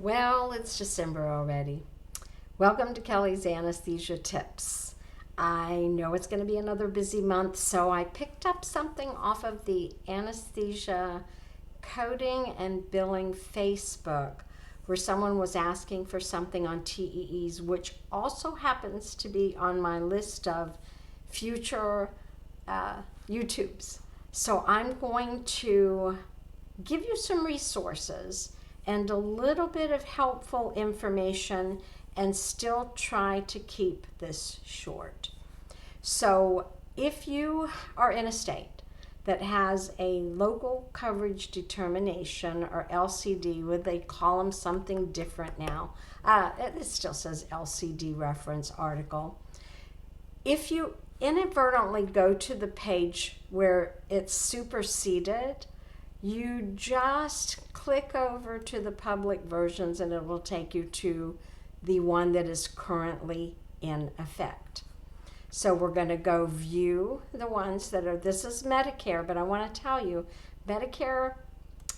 Well, it's December already. Welcome to Kelly's Anesthesia Tips. I know it's going to be another busy month, so I picked up something off of the Anesthesia Coding and Billing Facebook where someone was asking for something on TEEs, which also happens to be on my list of future YouTubes. So I'm going to give you some resources and a little bit of helpful information and still try to keep this short. So if you are in a state that has a local coverage determination or LCD, would they call them something different now? It still says LCD reference article. If you inadvertently go to the page where it's superseded, you just click over to the public versions and it will take you to the one that is currently in effect. So we're going to go view the ones that are, this is Medicare, but I want to tell you, Medicare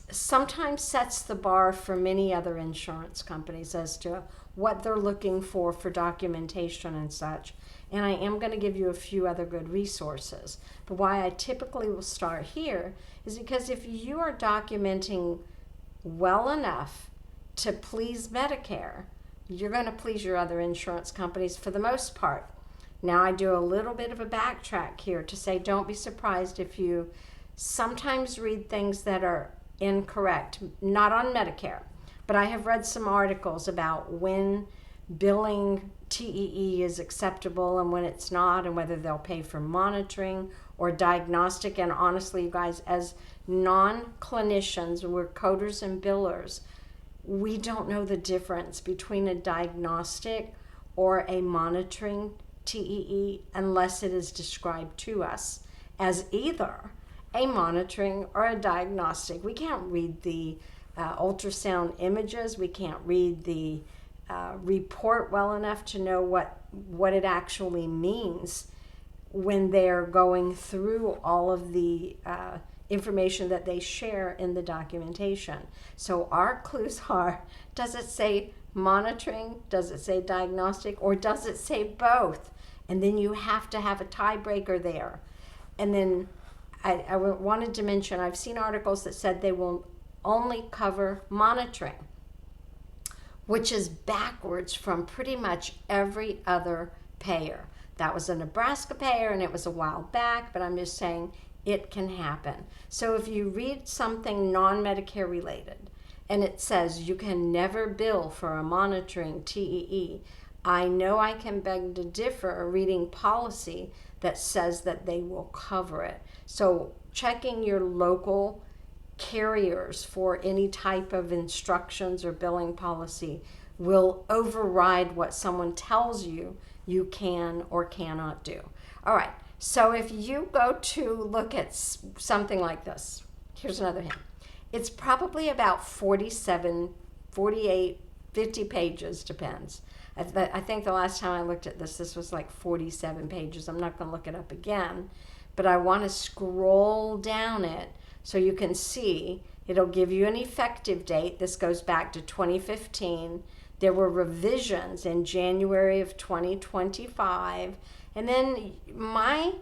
sometimes sets the bar for many other insurance companies as to what they're looking for documentation and such. And I am going to give you a few other good resources. But why I typically will start here is because if you are documenting well enough to please Medicare, you're going to please your other insurance companies for the most part. Now I do a little bit of a backtrack here to say don't be surprised if you sometimes read things that are incorrect, not on Medicare, but I have read some articles about when billing TEE is acceptable and when it's not, and whether they'll pay for monitoring or diagnostic. And honestly, you guys, as non-clinicians, we're coders and billers, we don't know the difference between a diagnostic or a monitoring TEE unless it is described to us as either a monitoring or a diagnostic. We can't read the ultrasound images. We can't read the report well enough to know what it actually means when they're going through all of the information that they share in the documentation. So our clues are, does it say monitoring, does it say diagnostic, or does it say both? And then you have to have a tiebreaker there. And then I wanted to mention, I've seen articles that said they will only cover monitoring, which is backwards from pretty much every other payer. That was a Nebraska payer and it was a while back, but I'm just saying it can happen. So if you read something non-Medicare related and it says you can never bill for a monitoring TEE, I know I can beg to differ reading policy that says that they will cover it. So checking your local carriers for any type of instructions or billing policy will override what someone tells you you can or cannot do. All right, so if you go to look at something like this, here's another hint. It's probably about 47, 48, 50 pages, depends. I think the last time I looked at this was like 47 pages. I'm not going to look it up again, but I want to scroll down it so you can see. It'll give you an effective date. This goes back to 2015. There were revisions in January of 2025. And then my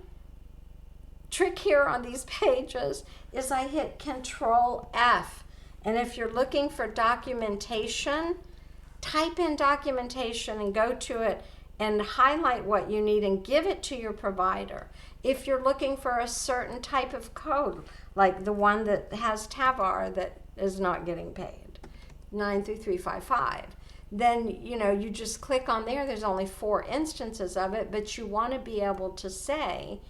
trick here on these pages is I hit Control F. And if you're looking for documentation, type in documentation and go to it and highlight what you need and give it to your provider. If you're looking for a certain type of code, like the one that has TAVR that is not getting paid, 93355, then you just click on there. There's only 4 instances of it, but you want to be able to say,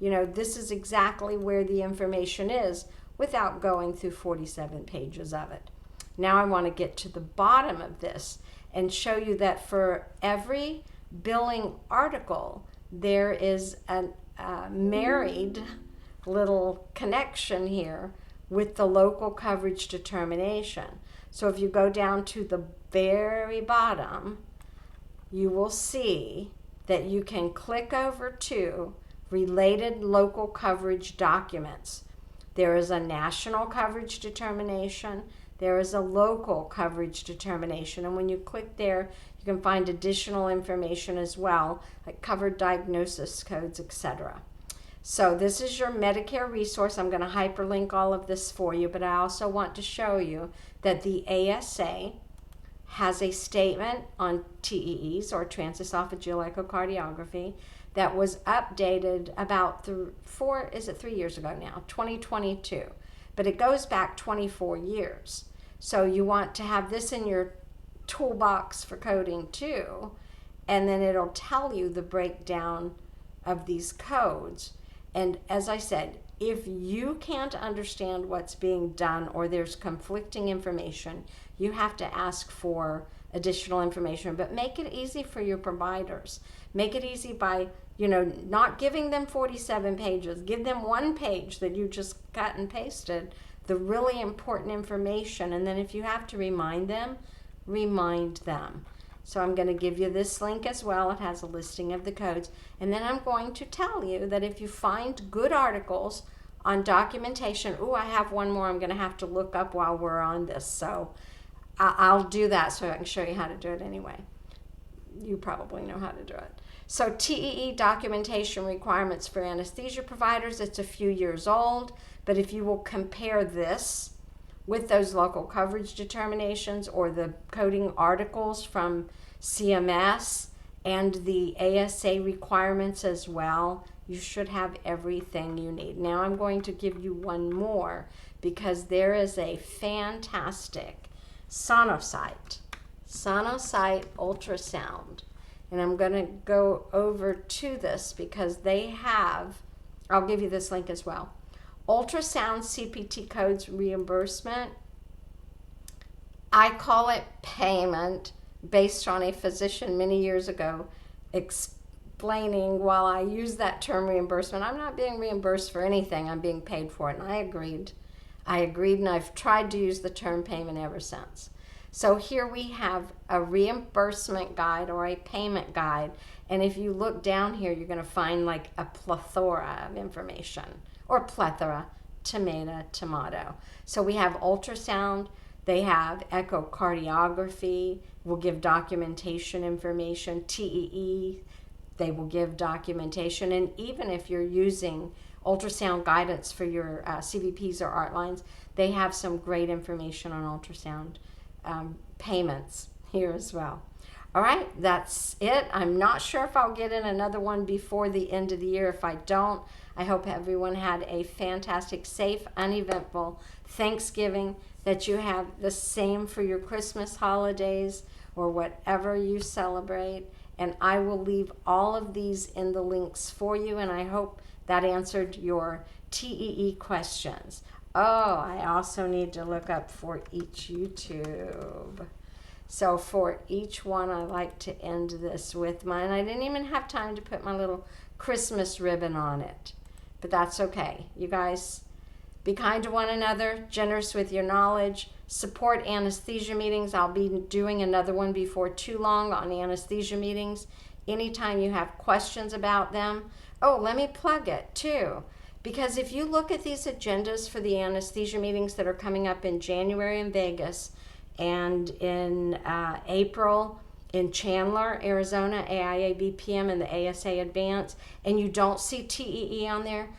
this is exactly where the information is without going through 47 pages of it. Now I want to get to the bottom of this and show you that for every billing article, there is a married little connection here with the local coverage determination. So if you go down to the very bottom, you will see that you can click over to related local coverage documents. There is a national coverage determination, there is a local coverage determination. And when you click there, you can find additional information as well, like covered diagnosis codes, etc. So this is your Medicare resource. I'm going to hyperlink all of this for you, but I also want to show you that the ASA has a statement on TEEs, or transesophageal echocardiography, that was updated about 3 years ago now, 2022. But it goes back 24 years. So you want to have this in your toolbox for coding too, and then it'll tell you the breakdown of these codes. And as I said, if you can't understand what's being done or there's conflicting information, you have to ask for additional information. But make it easy for your providers. Make it easy by, not giving them 47 pages. Give them one page that you just cut and pasted, the really important information. And then if you have to remind them, remind them. So I'm going to give you this link as well. It has a listing of the codes. And then I'm going to tell you that if you find good articles on documentation, I have one more I'm going to have to look up while we're on this. So I'll do that so I can show you how to do it anyway. You probably know how to do it. So TEE documentation requirements for anesthesia providers, it's a few years old, but if you will compare this with those local coverage determinations or the coding articles from CMS and the ASA requirements as well, you should have everything you need. Now I'm going to give you one more because there is a fantastic Sonosite ultrasound. And I'm going to go over to this because they have, I'll give you this link as well. Ultrasound CPT codes reimbursement. I call it payment based on a physician many years ago explaining, while I use that term reimbursement, I'm not being reimbursed for anything, I'm being paid for it. And I agreed, and I've tried to use the term payment ever since. So here we have a reimbursement guide or a payment guide. And if you look down here, you're going to find like a plethora of information, or plethora, tomato. So we have ultrasound, they have echocardiography, will give documentation information, TEE, they will give documentation. And even if you're using ultrasound guidance for your CVPs or art lines, they have some great information on ultrasound payments here as well. All right, that's it. I'm not sure if I'll get in another one before the end of the year. If I don't, I hope everyone had a fantastic, safe, uneventful Thanksgiving, that you have the same for your Christmas holidays or whatever you celebrate. And I will leave all of these in the links for you, and I hope that answered your TEE questions. Oh, I also need to look up for each YouTube. So for each one, I like to end this with mine. I didn't even have time to put my little Christmas ribbon on it, but that's okay. You guys, be kind to one another, generous with your knowledge, support anesthesia meetings. I'll be doing another one before too long on anesthesia meetings. Anytime you have questions about them. Oh, let me plug it too. Because if you look at these agendas for the anesthesia meetings that are coming up in January in Vegas and in April in Chandler, Arizona, AIA BPM and the ASA Advance, and you don't see TEE on there,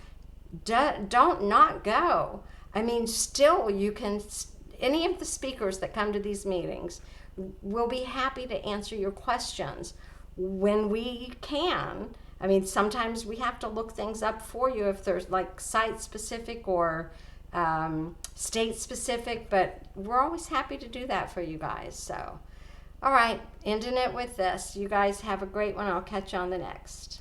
don't not go. I mean, still you can, any of the speakers that come to these meetings will be happy to answer your questions when we can. I mean, sometimes we have to look things up for you if there's like site-specific or state-specific, but we're always happy to do that for you guys. So, all right, ending it with this. You guys have a great one. I'll catch you on the next.